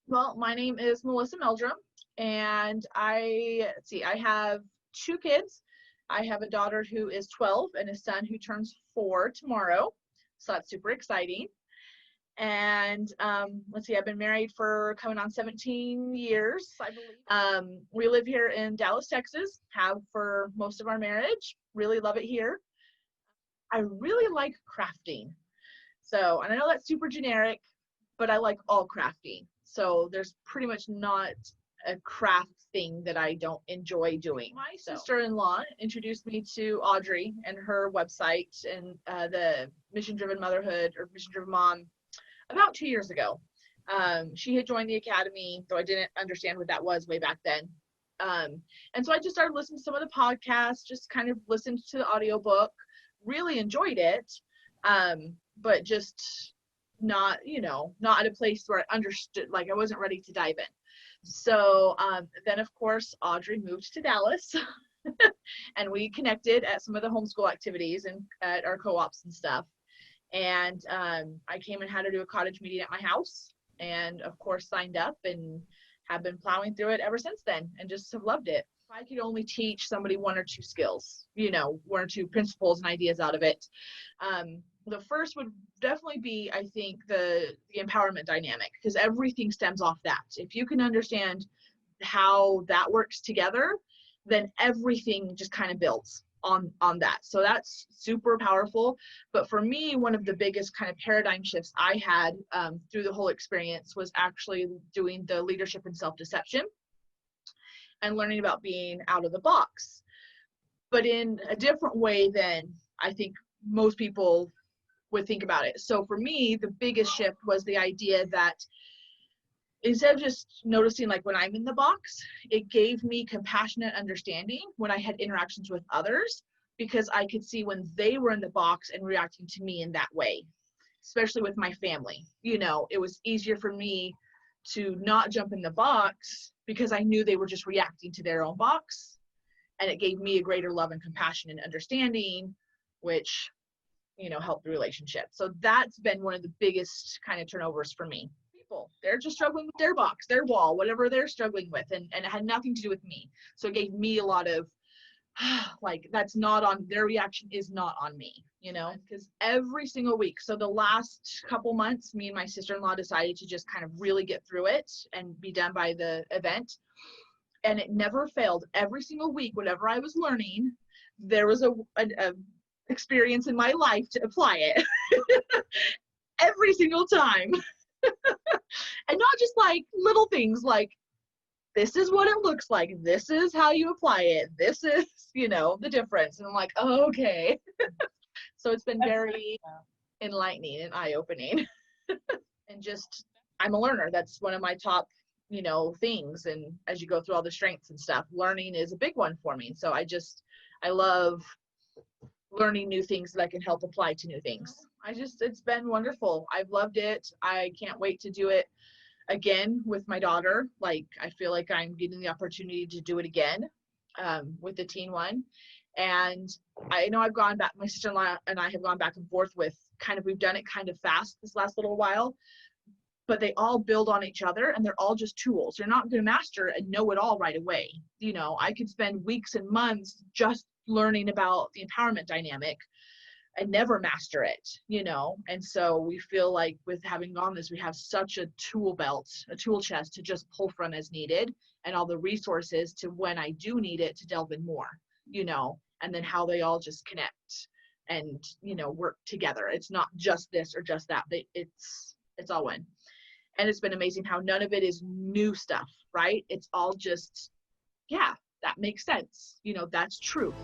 Well, my name is Melissa Meldrum, and I have two kids. I have a daughter who is 12 and a son who turns 4 tomorrow. So that's super exciting. And I've been married for coming on 17 years, I believe. We live here in Dallas, Texas, have for most of our marriage. Really love it here. I really like crafting. So, and I know that's super generic, but I like all crafting. So there's pretty much not a craft thing that I don't enjoy doing. My sister-in-law introduced me to Audrey and her website and the Mission Driven Motherhood or Mission Driven Mom about 2 years ago. She had joined the academy, though I didn't understand what that was way back then. And so I just started listening to some of the podcasts, just kind of listened to the audiobook, really enjoyed it, but just not at a place where I understood, like I wasn't ready to dive in. So then of course Audrey moved to Dallas and we connected at some of the homeschool activities and at our co-ops and stuff. And I came and had her do a cottage meeting at my house, and of course signed up and have been plowing through it ever since then, and just have loved it. If I could only teach somebody one or two skills, one or two principles and ideas out of it, the first would definitely be, I think, the empowerment dynamic, because everything stems off that. If you can understand how that works together, then everything just kind of builds on that. So that's super powerful. But for me, one of the biggest kind of paradigm shifts I had through the whole experience was actually doing the leadership and self-deception and learning about being out of the box, but in a different way than I think most people would think about it. So for me, the biggest shift was the idea that instead of just noticing like when I'm in the box, it gave me compassionate understanding when I had interactions with others, because I could see when they were in the box and reacting to me in that way, especially with my family. It was easier for me to not jump in the box because I knew they were just reacting to their own box. And it gave me a greater love and compassion and understanding, which help the relationship. So that's been one of the biggest kind of turnovers for me. People, they're just struggling with their box, their wall, whatever they're struggling with, and it had nothing to do with me. So it gave me a lot of like, that's not on, their reaction is not on me, because every single week, so the last couple months, me and my sister-in-law decided to just kind of really get through it and be done by the event. And it never failed. Every single week, whatever I was learning, there was a experience in my life to apply it every single time. And not just like little things like, this is what it looks like, this is how you apply it, this is the difference. And I'm like, oh, okay. So it's been very enlightening and eye-opening. And just, I'm a learner. That's one of my top things. And as you go through all the strengths and stuff, learning is a big one for me. So I love learning new things that I can help apply to new things. It's been wonderful. I've loved it. I can't wait to do it again with my daughter. Like, I feel like I'm getting the opportunity to do it again with the teen one. And I know I've gone back, my sister-in-law and I have gone back and forth with we've done it kind of fast this last little while, but they all build on each other and they're all just tools. You're not going to master and know it all right away. I could spend weeks and months just learning about the empowerment dynamic and never master it, and so we feel like with having gone this, we have such a tool belt, a tool chest to just pull from as needed, and all the resources to when I do need it to delve in more, and then how they all just connect and work together. It's not just this or just that, it's all one. And it's been amazing how none of it is new stuff, right? It's all just, yeah, that makes sense, that's truth.